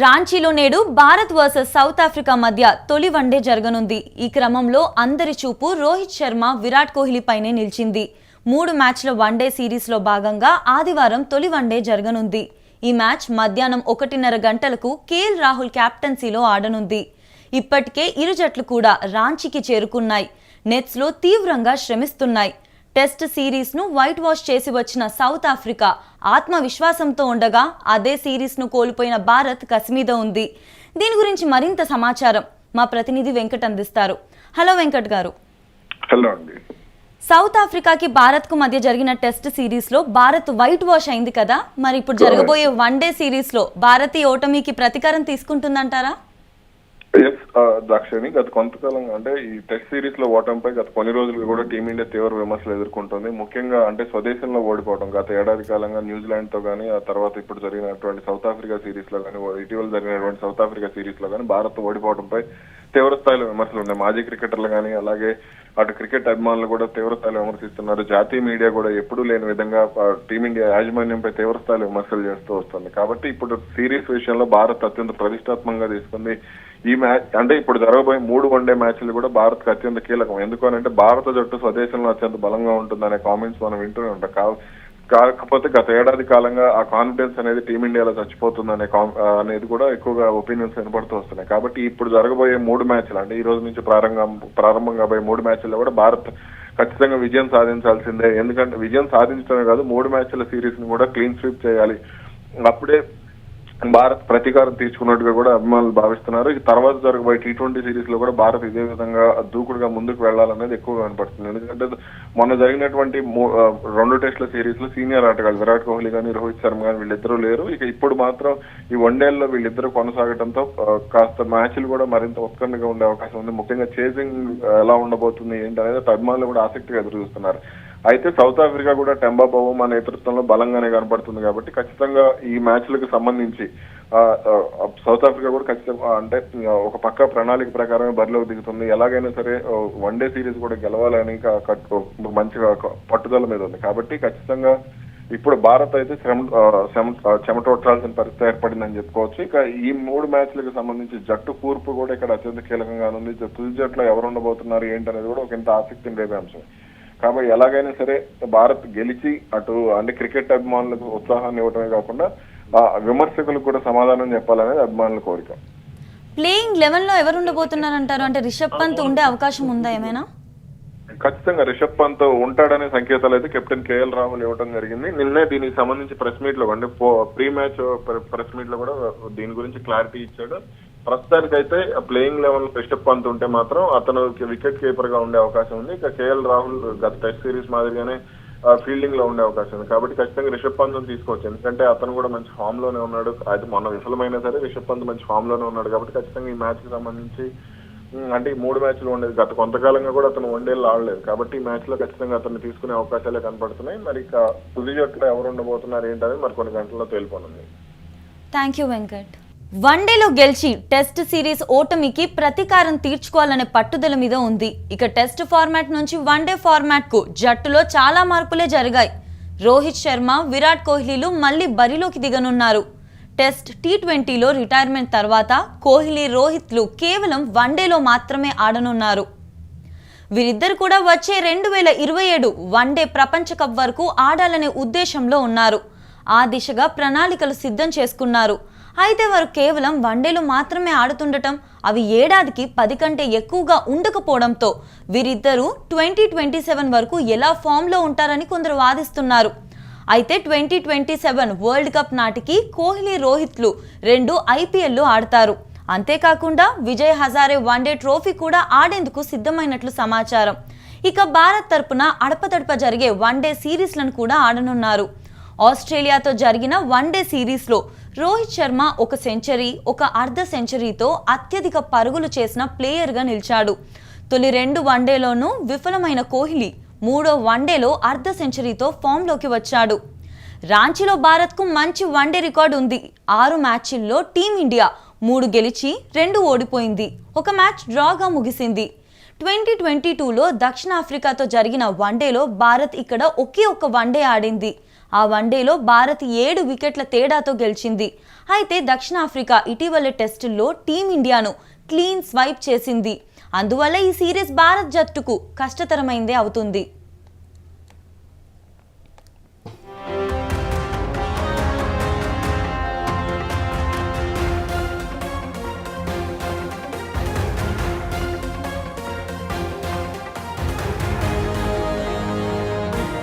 రాంచీలో నేడు Bharat versus south Africa మధ్య తొలి వన్డే జరగనుంది. ఈ క్రమంలో అందరి చూపు రోహిత్ శర్మ, విరాట్ కోహ్లీ పైనే నిలిచింది. 3 మ్యాచ్ల వన్డే సిరీస్లో భాగంగా ఆదివారం తొలి వన్డే జరగనుంది. ఈ మ్యాచ్ మధ్యాహ్నం 1:30 గంటలకు కేఎల్ రాహుల్ కెప్టెన్సీలో ఆడనుంది. ఇప్పటికే ఇరు జట్లు కూడా రాంచీకి చేరుకున్నాయి. నెట్స్లో తీవ్రంగా శ్రమిస్తున్నాయి. టెస్ట్ సిరీస్ను వైట్ వాష్ చేసి వచ్చిన సౌత్ ఆఫ్రికా ఆత్మవిశ్వాసంతో ఉండగా అదే సిరీస్ను కోల్పోయిన భారత్ కసిమీద ఉంది. దీని గురించి మరింత సమాచారం మా ప్రతినిధి వెంకట్ అందిస్తారు. హలో వెంకట్ గారు. హలో అండి. సౌత్ ఆఫ్రికాకి భారత్కు మధ్య జరిగిన టెస్ట్ సిరీస్లో భారత్ వైట్ వాష్ అయింది కదా, మరి ఇప్పుడు జరగబోయే వన్డే సిరీస్లో భారతీయ ఓటమికి ప్రతీకారం తీసుకుంటుందంటారా? దాక్షిణి గత కొంతకాలంగా అంటే ఈ టెస్ట్ సిరీస్ లో ఓటమిపై గత కొన్ని రోజులుగా కూడా టీమిండియా తీవ్ర విమర్శలు ఎదుర్కొంటుంది. ముఖ్యంగా అంటే స్వదేశంలో ఓడిపోవడం గత ఏడాది కాలంగా న్యూజిలాండ్ తో కానీ, ఆ తర్వాత ఇప్పుడు జరిగినటువంటి సౌత్ ఆఫ్రికా సిరీస్ లో కానీ, ఇటీవల జరిగినటువంటి సౌత్ ఆఫ్రికా సిరీస్ లో కానీ భారత్ ఓడిపోవడంపై తీవ్ర స్థాయిలో విమర్శలు ఉన్నాయి. మాజీ క్రికెటర్లు కానీ, అలాగే అటు క్రికెట్ అభిమానులు కూడా తీవ్ర స్థాయిలో విమర్శిస్తున్నారు. జాతీయ మీడియా కూడా ఎప్పుడూ లేని విధంగా టీమిండియా యాజమాన్యంపై తీవ్ర స్థాయిలో విమర్శలు చేస్తూ వస్తుంది. కాబట్టి ఇప్పుడు సిరీస్ విషయంలో భారత్ అత్యంత ప్రతిష్టాత్మకంగా తీసుకుంది. ఈ మ్యాచ్ అంటే ఇప్పుడు జరగబోయే 3 వన్డే మ్యాచ్లు కూడా భారత్ కి అత్యంత కీలకం. ఎందుకనంటే భారత జట్టు స్వదేశంలో అత్యంత బలంగా ఉంటుందనే కామెంట్స్ మనం వింటూనే ఉంటాం. కాకపోతే గత ఏడాది కాలంగా ఆ కాన్ఫిడెన్స్ అనేది టీమిండియాలో చచ్చిపోతుందనే అనేది కూడా ఎక్కువగా ఒపీనియన్స్ వినపడుతూ వస్తున్నాయి. కాబట్టి ఇప్పుడు జరగబోయే 3 మ్యాచ్లు అంటే ఈ రోజు నుంచి ప్రారంభం కాబోయే 3 మ్యాచ్ల్లో కూడా భారత్ ఖచ్చితంగా విజయం సాధించాల్సిందే. ఎందుకంటే విజయం సాధించడమే కాదు, 3 మ్యాచ్ల సిరీస్ ని కూడా క్లీన్ స్వీప్ చేయాలి. అప్పుడే భారత్ ప్రతీకారం తీర్చుకున్నట్టుగా కూడా అభిమానులు భావిస్తున్నారు. ఈ తర్వాత జరగబోయే T20 సిరీస్ లో కూడా భారత్ ఇదే విధంగా దూకుడుగా ముందుకు వెళ్లాలనేది ఎక్కువగా కనపడుతుంది. ఎందుకంటే మొన్న జరిగినటువంటి 2 టెస్టుల సిరీస్ లో సీనియర్ ఆటగాళ్ళు విరాట్ కోహ్లీ కానీ, రోహిత్ శర్మ కానీ వీళ్ళిద్దరూ లేరు. ఇక ఇప్పుడు మాత్రం ఈ వన్డేల్లో వీళ్ళిద్దరూ కొనసాగడంతో కాస్త మ్యాచ్లు కూడా మరింత ఉత్కంఠగా ఉండే అవకాశం ఉంది. ముఖ్యంగా చేసింగ్ ఎలా ఉండబోతుంది ఏంటి అనేది అభిమానులు కూడా ఆసక్తిగా ఎదురు చూస్తున్నారు. అయితే సౌత్ ఆఫ్రికా కూడా టెంబా బౌమా నేతృత్వంలో బలంగానే కనపడుతుంది. కాబట్టి ఖచ్చితంగా ఈ మ్యాచ్లకు సంబంధించి సౌత్ ఆఫ్రికా కూడా ఖచ్చితంగా అంటే ఒక పక్క ప్రణాళిక ప్రకారమే బరిలోకి దిగుతుంది. ఎలాగైనా సరే వన్డే సిరీస్ కూడా గెలవాలని మంచిగా పట్టుదల మీద ఉంది. కాబట్టి ఖచ్చితంగా ఇప్పుడు భారత్ అయితే చెమటొట్టాల్సిన పరిస్థితి ఏర్పడిందని చెప్పుకోవచ్చు. ఇక ఈ 3 మ్యాచ్లకు సంబంధించి జట్టు కూర్పు కూడా ఇక్కడ అత్యంత కీలకంగా ఉంది. తుది జట్లో ఎవరు ఉండబోతున్నారు ఏంటనేది కూడా ఒక ఇంత ఆసక్తిని రేపే అంశం. కాబట్టి ఎలాగైనా సరే భారత్ గెలిచి అటు అంటే క్రికెట్ అభిమానులకు ఉత్సాహాన్ని ఇవ్వటమే కాకుండా విమర్శకులకు కూడా సమాధానం చెప్పాలనేది అభిమానుల కోరిక. ప్లేయింగ్ 11 లో ఎవరు ఉండబోతున్నారంటారు? అంటే రిషబ్ పంత్ ఉండే అవకాశం ఉందా ఏమైనా? ఖచ్చితంగా రిషబ్ పంత్ ఉంటాడనే సంకేతాలు అయితే కెప్టెన్ కేఎల్ రాహుల్ ఇవ్వడం జరిగింది. నిన్నే దీనికి సంబంధించి ప్రెస్ మీట్ లో అంటే ప్రీ మ్యాచ్ ప్రెస్ మీట్ లో కూడా దీని గురించి క్లారిటీ ఇచ్చాడు. ప్రస్తుతానికైతే ప్లేయింగ్ లెవెల్ రిషబ్ పంత్ ఉంటే మాత్రం అతను వికెట్ కీపర్ గా ఉండే అవకాశం ఉంది. ఇక కేఎల్ రాహుల్ గత టెస్ట్ సిరీస్ మాదిరిగానే ఫీల్డింగ్ లో ఉండే అవకాశం ఉంది. కాబట్టి ఖచ్చితంగా రిషబ్ పంత్ తీసుకోవచ్చు. ఎందుకంటే అతను కూడా మంచి ఫామ్ లోనే ఉన్నాడు. అయితే మొన్న విఫలమైనా సరే రిషబ్ పంత్ మంచి ఫామ్ లోనే ఉన్నాడు. కాబట్టి ఖచ్చితంగా ఈ మ్యాచ్ కి సంబంధించి అంటే ఈ 3 మ్యాచ్లు ఉండేది. గత కొంతకాలంగా కూడా అతను వన్డేలు ఆడలేదు. కాబట్టి ఈ మ్యాచ్ లో ఖచ్చితంగా అతన్ని తీసుకునే అవకాశాలే కనపడుతున్నాయి. మరి ఇక తుది జట్టులో ఎవరు ఉండబోతున్నారు ఏంటనేది మరి కొన్ని గంటల్లో తేలిపోనుంది. Thank you Venkat. వన్డేలో గెలిచి టెస్ట్ సిరీస్ ఓటమికి ప్రతీకారం తీర్చుకోవాలనే పట్టుదల మీద ఉంది. ఇక టెస్ట్ ఫార్మాట్ నుంచి వన్డే ఫార్మాట్ కు జట్టులో చాలా మార్పులే జరిగాయి. రోహిత్ శర్మ, విరాట్ కోహ్లీలు మళ్లీ బరిలోకి దిగనున్నారు. టెస్ట్ T20లో రిటైర్మెంట్ తర్వాత కోహ్లీ, రోహిత్లు కేవలం వన్డేలో మాత్రమే ఆడనున్నారు. వీరిద్దరు కూడా వచ్చే 2027 వన్డే ప్రపంచ కప్ వరకు ఆడాలనే ఉద్దేశంలో ఉన్నారు. ఆ దిశగా ప్రణాళికలు సిద్ధం చేసుకున్నారు. అయితే వారు కేవలం వన్డేలు మాత్రమే ఆడుతుండటం, అవి ఏడాదికి 10 కంటే ఎక్కువగా ఉండకపోవడంతో వీరిద్దరూ 2027 వరకు ఎలా ఫామ్లో ఉంటారని కొందరు వాదిస్తున్నారు. అయితే 2027 వరల్డ్ కప్ నాటికి కోహ్లీ, రోహిత్లు 2 IPLలు ఆడతారు. అంతేకాకుండా విజయ్ హజారే వన్డే ట్రోఫీ కూడా ఆడేందుకు సిద్ధమైనట్లు సమాచారం. ఇక భారత్ తరపున అడపదడప జరిగే వన్డే సిరీస్లను కూడా ఆడనున్నారు. ఆస్ట్రేలియాతో జరిగిన వన్డే సిరీస్లో రోహిత్ శర్మ 1 సెంచరీ, 1 అర్ధ సెంచరీతో అత్యధిక పరుగులు చేసిన ప్లేయర్గా నిలిచాడు. తొలి 2 వన్డేలోనూ విఫలమైన కోహ్లీ 3వ వన్డేలో అర్ధ సెంచరీతో ఫామ్లోకి వచ్చాడు. రాంచీలో భారత్కు మంచి వన్డే రికార్డు ఉంది. 6 మ్యాచ్ల్లో టీమిండియా 3 గెలిచి 2 ఓడిపోయింది. 1 మ్యాచ్ డ్రాగా ముగిసింది. 2022లో దక్షిణాఫ్రికాతో జరిగిన వన్డేలో భారత్ ఇక్కడ ఒకే 1 వన్డే ఆడింది. ఆ వన్డేలో భారత్ 7 వికెట్ల తేడాతో గెలిచింది. అయితే దక్షిణాఫ్రికా ఇటీవలి టెస్టుల్లో టీమిండియాను క్లీన్ స్వైప్ చేసింది. అందువల్ల ఈ సిరీస్ భారత్ జట్టుకు కష్టతరమైందే అవుతుంది.